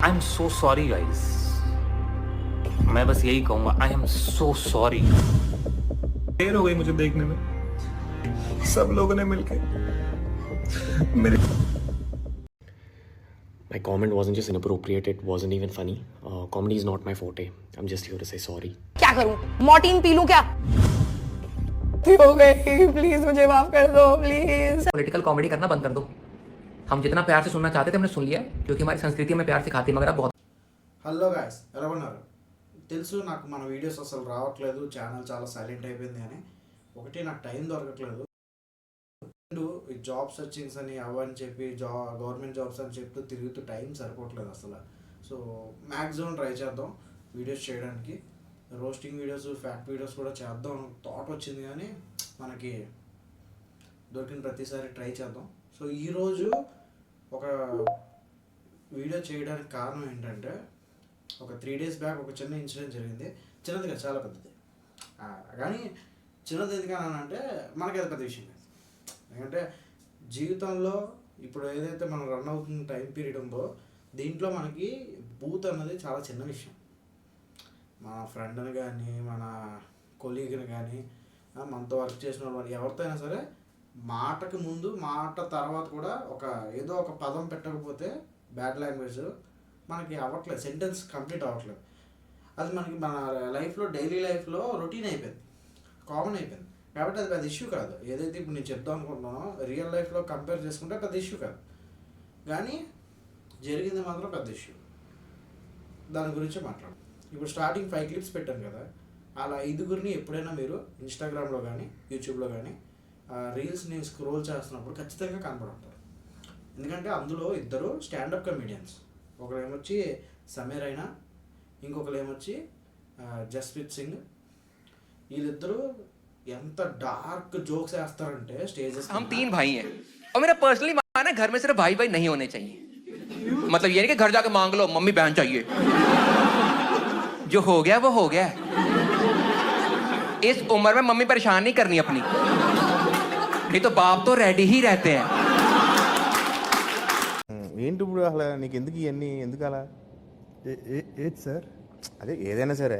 I am so sorry guys, मैं बस यही कहूंगा, आई एम सो सॉरी। देर हो गई मुझे देखने में, सब लोगों ने मिलके मेरे My comment wasn't just inappropriate, it wasn't even funny. Comedy is not my forte. I'm just here to say sorry. क्या करूं, मॉर्टिन पी लूं क्या? हो गई, प्लीज मुझे माफ कर दो प्लीज। पॉलिटिकल कॉमेडी करना बंद कर दो। हम जितना प्यार से सुनना चाहते थे हमने सुन लिया, क्योंकि हमारी संस्कृति में प्यार सिखाती है, मगर अब बहुत। హలో గాయస్, ఎలా ఉన్నారు? తెలుసు నాకు మన వీడియోస్ అసలు రావట్లేదు, ఛానల్ చాలా సైలెంట్ అయిపోయింది అని. ఒకటి నాకు టైం దొరకట్లేదు, రెండు ఈ జాబ్ సర్చింగ్స్ అని అవని చెప్పి గవర్నమెంట్ జాబ్స్ అని చెప్తూ తిరుగుతూ టైం సరిపోవట్లేదు అసలు. సో మ్యాక్సిమం ట్రై చేద్దాం వీడియోస్ చేయడానికి. రోస్టింగ్ వీడియోస్, ఫ్యాక్ట్ వీడియోస్ కూడా చేద్దాం థాట్ వచ్చింది, కానీ మనకి దొరికిన ప్రతిసారి ట్రై చేద్దాం. సో ఈరోజు ఒక వీడియో చేయడానికి కారణం ఏంటంటే, ఒక 3 days బ్యాక్ ఒక చిన్న ఇన్సిడెంట్ జరిగింది. చిన్నదిగా చాలా పెద్దది, కానీ చిన్నది ఎందుకని అంటే మనకి అది పెద్ద విషయం కాదు. ఎందుకంటే జీవితంలో ఇప్పుడు ఏదైతే మనం రన్ అవుతున్న టైం పీరియడ్ ఉందో, దీంట్లో మనకి బూత్ అన్నది చాలా చిన్న విషయం. మన ఫ్రెండ్ని కానీ, మన కొలీగ్ని కానీ, మనతో వర్క్ చేసిన వాళ్ళు ఎవరితో అయినా సరే, మాటకు ముందు మాట తర్వాత కూడా ఏదో ఒక పదం పెట్టకపోతే బ్యాడ్ లాంగ్వేజ్ మనకి అవ్వట్లేదు, సెంటెన్స్ కంప్లీట్ అవ్వట్లేదు. అది మనకి మన లైఫ్లో, డైలీ లైఫ్లో రొటీన్ అయిపోయింది, కామన్ అయిపోయింది. కాబట్టి అది పెద్ద ఇష్యూ కాదు. ఏదైతే ఇప్పుడు నేను చెప్దాం అనుకుంటున్నానో రియల్ లైఫ్లో కంపేర్ చేసుకుంటే పెద్ద ఇష్యూ కాదు, కానీ జరిగింది మాత్రం పెద్ద ఇష్యూ. దాని గురించి మాట్లాడు. ఇప్పుడు స్టార్టింగ్ 5 clips పెట్టాను కదా, అలా 5గురిని ఎప్పుడైనా మీరు ఇన్స్టాగ్రామ్లో కానీ, యూట్యూబ్లో కానీ రీల్స్ని స్క్రోల్ చేస్తున్నప్పుడు ఖచ్చితంగా కనపడుంటారు. ఎందుకంటే అందులో ఇద్దరు స్టాండప్ కమెడియన్స్, ఒకరు ఏమొచ్చి సమీర్ అయినా, ఇంకొకరు ఏమొచ్చి జస్ప్రీత్ సింగ్. వీళ్ళిద్దరూ ఎంత డార్క్ జోక్స్ వేస్తారంటే స్టేजेस हम 3 भाई हैं और मेरा पर्सनली मानना है घर में सिर्फ भाई भाई नहीं होने चाहिए। मतलब ये नहीं कि घर जाके मांग लो मम्मी बहन चाहिए, जो हो गया वो हो गया। इस उम्र में मम्मी परेशान नहीं करनी अपनी, नहीं तो बाप तो रेडी ही रहते हैं। ఏంటి ఇప్పుడు అసలు నీకు ఎందుకు ఇవన్నీ ఎందుకు అలా ఏది సార్? అదే ఏదైనా సరే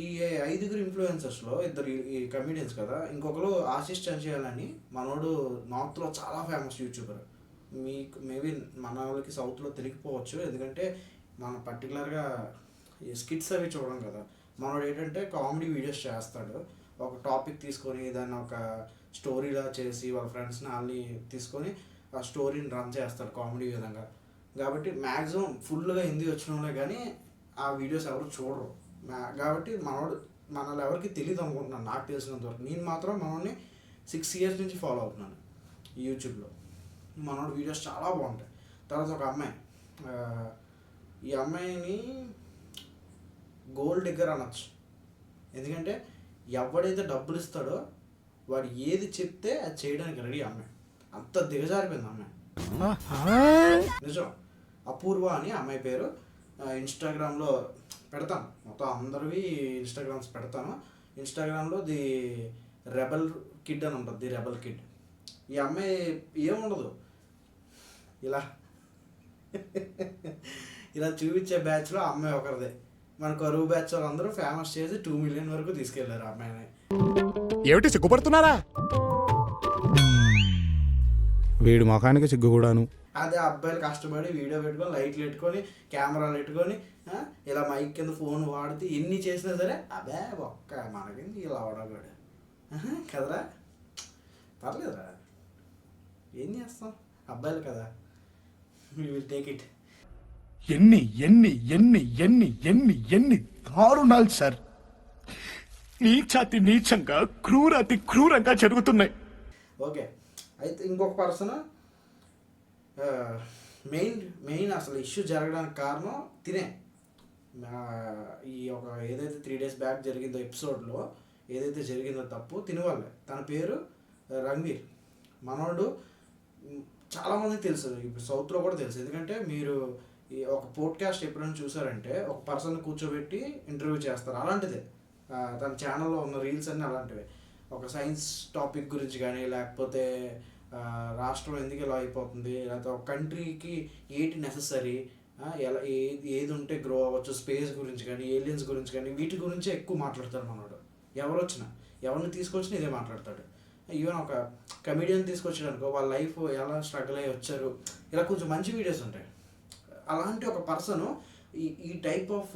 ఈ 5గురు ఇన్ఫ్లుయెన్సర్స్లో ఇద్దరు ఈ కమెడియన్స్ కదా, ఇంకొకరు ఆశిష్ చంచయాలని మనోడు నార్త్లో చాలా ఫేమస్ యూట్యూబర్. మీకు మేబీ మన వాళ్ళకి సౌత్లో తెలియకపోవచ్చు, ఎందుకంటే మనం పర్టికులర్గా ఈ స్కిట్స్ అవి చూడడం కదా. మనోడు ఏంటంటే కామెడీ వీడియోస్ చేస్తాడు, ఒక టాపిక్ తీసుకొని దాన్ని ఒక స్టోరీలా చేసి వాళ్ళ ఫ్రెండ్స్ని వాళ్ళని తీసుకొని ఆ స్టోరీని రన్ చేస్తాడు కామెడీ విధంగా. కాబట్టి మ్యాక్సిమం ఫుల్గా హిందీ వచ్చిన వాళ్ళే కానీ ఆ వీడియోస్ ఎవరు చూడరు. కాబట్టి మనల్ని ఎవరికి తెలియదు అనుకుంటున్నాను, నాకు తెలిసినంత వరకు. నేను మాత్రం మనల్ని 6 years నుంచి ఫాలో అవుతున్నాను యూట్యూబ్లో. మనోడు వీడియోస్ చాలా బాగుంటాయి. తర్వాత ఒక అమ్మాయి, ఈ అమ్మాయిని గోల్డ్ డిగ్గర్ అనొచ్చు, ఎందుకంటే ఎవడైతే డబ్బులు ఇస్తాడో వాడు ఏది చెప్తే అది చేయడానికి రెడీ. అమ్మాయి అంత దిగజారిపోయింది అమ్మాయి, నిజం. అపూర్వ అని అమ్మాయి పేరు. ఇన్స్టాగ్రామ్లో పెడతాను, మొత్తం అందరివి ఇన్స్టాగ్రామ్స్ పెడతాను. ఇన్స్టాగ్రామ్లో ది రెబల్ కిడ్ అని ఉంటుంది, ది రెబల్ కిడ్. ఈ అమ్మాయి ఏముండదు, ఇలా ఇలా చూపించే బ్యాచ్లో అమ్మాయి ఒకరిదే. మన కరువు బ్యాచ్ వాళ్ళందరూ ఫేమస్ చేసి 2 million వరకు తీసుకెళ్లారు ఆ అమ్మాయిని. ఏమిటి సిగ్గుపడుతున్నారా? వీడి ముఖానికి సిగ్గు కూడాను. అదే అబ్బాయిలు కష్టపడి వీడియో పెట్టుకొని, లైట్లు పెట్టుకొని, కెమెరాలు పెట్టుకొని, ఇలా మైక్ కింద ఫోన్ వాడితే ఎన్ని చేసినా సరే అబ్బే ఒక్క మనకి ఇలా అవడగాడు కదరా, పర్లేదురా, ఏం చేస్తాం, అబ్బాయిలు కదా, వీ విల్ టేక్ ఇట్. ఎన్ని ఎన్ని ఎన్ని ఎన్ని ఎన్ని ఎన్ని దారుణాలు సార్, నీచాతి నీచంగా, క్రూరాతి క్రూరంగా జరుగుతున్నాయి. ఓకే, అయితే ఇంకొక పర్సన్ మెయిన్ అసలు ఇష్యూ జరగడానికి కారణం తినే. ఈ ఒక ఏదైతే 3 days బ్యాక్ జరిగిందో ఎపిసోడ్లో ఏదైతే జరిగిందో తప్పు తినవాళ్ళే. తన పేరు రణ్వీర్. మనోడు చాలామందికి తెలుసు, ఇప్పుడు సౌత్లో కూడా తెలుసు. ఎందుకంటే మీరు ఈ ఒక పోడ్కాస్ట్ ఎప్పుడైనా చూసారంటే ఒక పర్సన్ కూర్చోబెట్టి ఇంటర్వ్యూ చేస్తారు, అలాంటిదే తన ఛానల్లో ఉన్న రీల్స్ అన్నీ అలాంటివే. ఒక సైన్స్ టాపిక్ గురించి కానీ, లేకపోతే రాష్ట్రం ఎందుకు ఇలా అయిపోతుంది, లేకపోతే ఒక కంట్రీకి ఏంటి నెససరీ, ఎలా ఏది ఉంటే గ్రో అవ్వచ్చు, స్పేస్ గురించి కానీ ఏలియన్స్ గురించి కానీ వీటి గురించి ఎక్కువ మాట్లాడతాడు మనోడు. ఎవరు వచ్చినా ఎవరిని తీసుకొచ్చినా ఇదే మాట్లాడతాడు. ఈవెన్ ఒక కమెడియన్ తీసుకొచ్చాడు అనుకో, వాళ్ళ లైఫ్ ఎలా స్ట్రగుల్ అయ్యి వచ్చారు, ఇలా కొంచెం మంచి వీడియోస్ ఉంటాయి. అలాంటి ఒక పర్సన్ ఈ టైప్ ఆఫ్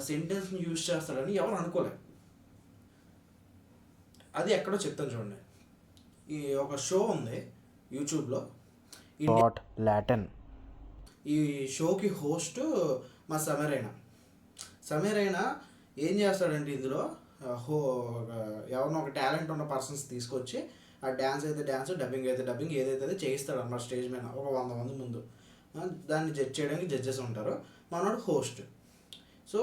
సెంటెన్స్ని యూజ్ చేస్తాడని ఎవరు అనుకోలేదు. అది ఎక్కడో చెప్తాను చూడండి. ఈ ఒక షో ఉంది యూట్యూబ్లో, లాటన్. ఈ షోకి హోస్ట్ మా సమీరైనా ఏం చేస్తాడంటే ఇందులో ఎవరినో ఒక టాలెంట్ ఉన్న పర్సన్స్ తీసుకొచ్చి ఆ డ్యాన్స్ అయితే డ్యాన్స్, డబ్బింగ్ అయితే డబ్బింగ్, ఏదైతే చేయిస్తాడు అన్నమాట స్టేజ్ మీద ఒక 100 మంది ముందు. దాన్ని జడ్జ్ చేయడానికి జడ్జెస్ ఉంటారు, మనోడు హోస్ట్. సో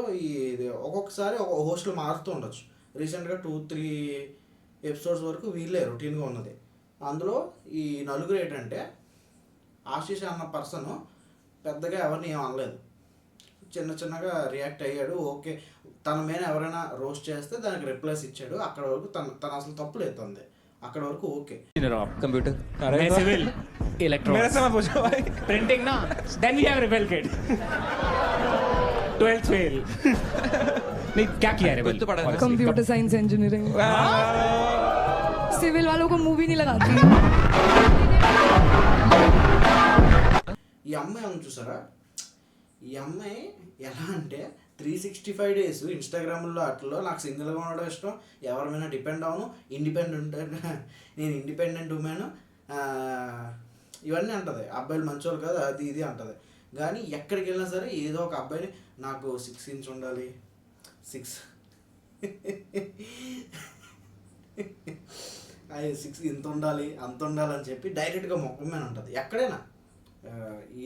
ఒక్కొక్కసారి ఒక హోస్ట్లు మారుతూ ఉండొచ్చు. రీసెంట్గా 2-3 ఎపిసోడ్స్ వరకు వీళ్ళే రొటీన్గా ఉన్నది. అందులో ఈ నలుగురు ఏంటంటే ఆశీష్ అన్న పర్సన్ పెద్దగా ఎవరిని ఏం అనలేదు, చిన్నగా రియాక్ట్ అయ్యాడు. ఓకే, తన మీద ఎవరైనా రోస్ట్ చేస్తే దానికి రిప్లైస్ ఇచ్చాడు. అక్కడ వరకు తన అసలు తప్పు లేదు తంది, అక్కడ వరకు ఓకే. कंप्यूटर मैं सिविल इलेक्ट्रॉनिक्स मेरे से मत पूछो भाई. प्रिंटिंग ना then we have rebel kid 12th fail नहीं क्या किया रिबेल तो पढ़ा है. कंप्यूटर साइंस इंजीनियरिंग, सिविल वालों को मूवी नहीं लगाती. ఈ అమ్మాయి ఉంది చూసారా, ఈ అమ్మాయి ఎలా అంటే 365 days ఇన్స్టాగ్రామ్లో అట్లా నాకు సింగిల్గా ఉండడం ఇష్టం, ఎవరి మీద డిపెండ్ అవను, నేను ఇండిపెండెంట్ ఉమెన్, ఇవన్నీ అంటది. అబ్బాయిలు మంచోళ్ళు కాదు అది ఇది అంటది. కానీ ఎక్కడికి వెళ్ళినా సరే ఏదో ఒక అబ్బాయిని నాకు 6 inch ఉండాలి, 6 ఇంత ఉండాలి అంత ఉండాలని చెప్పి డైరెక్ట్గా మొక్క మీద ఉంటుంది. ఎక్కడైనా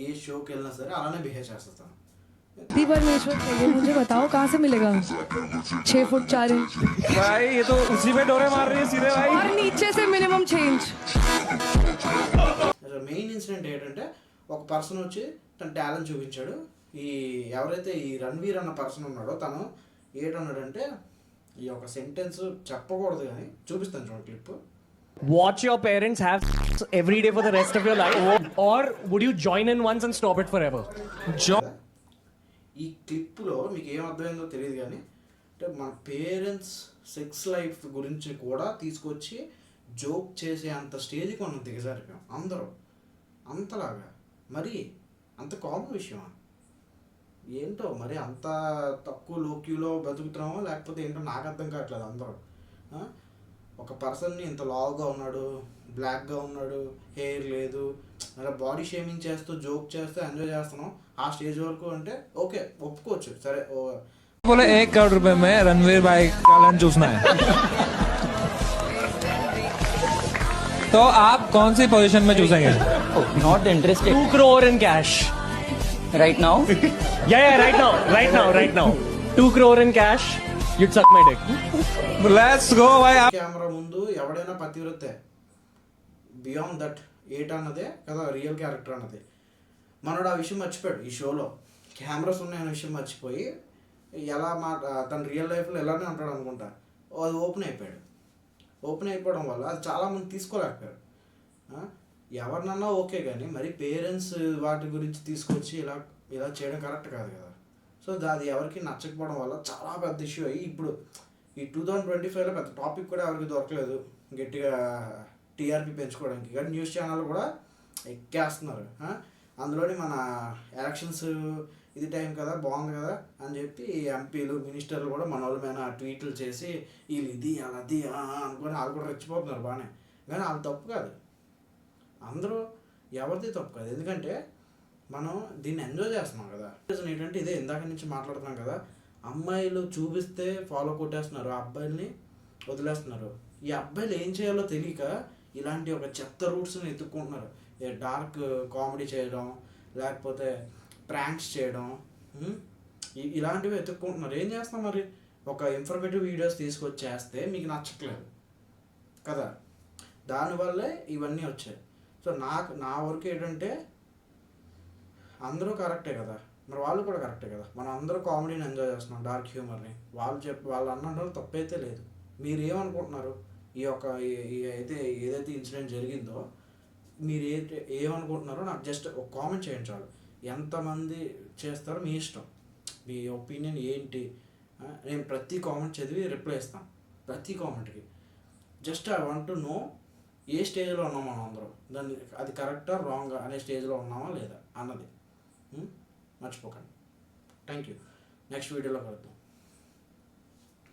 ఏ షోకి వెళ్ళినా సరే అలానే బిహేవ్ చేస్తాను. परमेश्वर चाहिए मुझे, बताओ कहाँ से मिलेगा 6 फुट 4 इंच भाई ये तो उसी में डोरे मार रही है सीधे भाई. और नीचे से मिनिमम 6 इंच. మెయిన్ ఇన్సిడెంట్ ఏంటంటే ఒక పర్సన్ వచ్చి తన టాలెంట్ చూపించాడు. ఎవరైతే ఈ రణ్వీర్ అన్న పర్సన్ ఉన్నాడో తను ఏంటన్నాడంటే, ఈ ఒక సెంటెన్స్ చెప్పకూడదు కానీ చూపిస్తాను చూడండి clip. watch your parents have every day for the rest of your life or would you join in once and stop it forever ఈ క్లిప్లో మీకు ఏం అర్థమైందో తెలియదు కానీ అంటే మన పేరెంట్స్ సెక్స్ లైఫ్ గురించి కూడా తీసుకొచ్చి జోక్ చేసే అంత స్టేజ్కి మనం దిగజారిపోయాం అందరూ. అంతలాగా మరి అంత కామన్ విషయమా ఏంటో, మరి అంత తక్కువ లోక్యూలో బతుకుతున్నామో లేకపోతే ఏంటో నాకు అర్థం కావట్లేదు. అందరూ ఒక పర్సన్ని ఇంత లావుగా ఉన్నాడు, బ్లాక్గా ఉన్నాడు, హెయిర్ లేదు, అలా బాడీ షేమింగ్ చేస్తూ జోక్ చేస్తూ ఎంజాయ్ చేస్తున్నాం ఆ స్టేజ్ వరకు అంటే ఓకే ఒప్పుకోవచ్చు. సరే बोले 1 करोड़ रुपए में रणवीर भाई का लंच चूसना है तो आप कौन सी पोजीशन में चूसेंगे? Not interested 2 crore in cash right now. yeah right now 2 crore in cash you'd suck my dick let's go भाई. కెమెరా ముందు ఎవడైనా పతివ్రతే, బియాండ్ దట్ 8 అన్నదే కదా రియల్ క్యారెక్టర్ అన్నది. మనోడు ఆ విషయం మర్చిపోయాడు. ఈ షోలో కెమెరాస్ ఉన్నాయన్న విషయం మర్చిపోయి ఎలా తన రియల్ లైఫ్లో ఎలానే ఉంటాడు అనుకుంటా, అది ఓపెన్ అయిపోవడం వల్ల అది చాలామంది తీసుకోలేకపోయారు. ఎవరినన్నా ఓకే కానీ మరి పేరెంట్స్ వాటి గురించి తీసుకొచ్చి ఇలా చేయడం కరెక్ట్ కాదు కదా. సో అది ఎవరికి నచ్చకపోవడం వల్ల చాలా పెద్ద ఇష్యూ అయ్యి ఇప్పుడు ఈ 2025లో పెద్ద టాపిక్ కూడా ఎవరికి దొరకలేదు గట్టిగా టీఆర్పీ పెంచుకోవడానికి. కానీ న్యూస్ ఛానల్ కూడా ఎక్కేస్తున్నారు. అందులోని మన ఎలక్షన్స్ ఇది టైం కదా, బాగుంది కదా అని చెప్పి ఎంపీలు మినిస్టర్లు కూడా మన వాళ్ళ మీద ట్వీట్లు చేసి వీళ్ళు ఇది అది అనుకొని వాళ్ళు కూడా రెచ్చిపోతున్నారు బాగానే. కానీ వాళ్ళు తప్పు కాదు, అందరూ ఎవరిది తప్పు కాదు. ఎందుకంటే మనం దీన్ని ఎంజాయ్ చేస్తున్నాం కదా. ఏంటంటే ఇదే ఇందాక నుంచి మాట్లాడుతున్నాం కదా, అమ్మాయిలు చూపిస్తే ఫాలో కొట్టేస్తున్నారు, అబ్బాయిల్ని వదిలేస్తున్నారు. ఈ అబ్బాయిలు ఏం చేయాలో తెలియక ఇలాంటి ఒక చెత్త రూట్స్ని ఎత్తుక్కుంటున్నారు. డార్క్ కామెడీ చేయడం, లేకపోతే ప్రాంక్స్ చేయడం, ఇలాంటివి ఎత్తుక్కుంటున్నారు. ఏం చేస్తాం మరి, ఒక ఇన్ఫర్మేటివ్ వీడియోస్ తీసుకొచ్చి చేస్తే మీకు నచ్చట్లేదు కదా, దానివల్లే ఇవన్నీ వచ్చాయి. సో నా వరకు ఏంటంటే అందరూ కరెక్టే కదా, మరి వాళ్ళు కూడా కరెక్టే కదా. మనం అందరూ కామెడీని ఎంజాయ్ చేస్తున్నాం, డార్క్ హ్యూమర్ని. వాళ్ళు అన్నట్టు తప్పైతే లేదు. మీరు ఏమనుకుంటున్నారు, ఏదైతే ఇన్సిడెంట్ జరిగిందో మీరు ఏమనుకుంటున్నారో నాకు జస్ట్ ఒక కామెంట్ చేయండి చాలు. ఎంతమంది చేస్తారో మీ ఇష్టం, మీ ఒపీనియన్ ఏంటి. నేను ప్రతి కామెంట్ చదివి రిప్లై ఇస్తాను, ప్రతి కామెంట్కి. Just I want to know ఏ స్టేజ్లో ఉన్నాం మనం అందరం, దాన్ని అది కరెక్టా రాంగా అనే స్టేజ్లో ఉన్నామా లేదా అన్నది. మర్చిపోకండి. Thank you. నెక్స్ట్ వీడియోలో కలుద్దాం.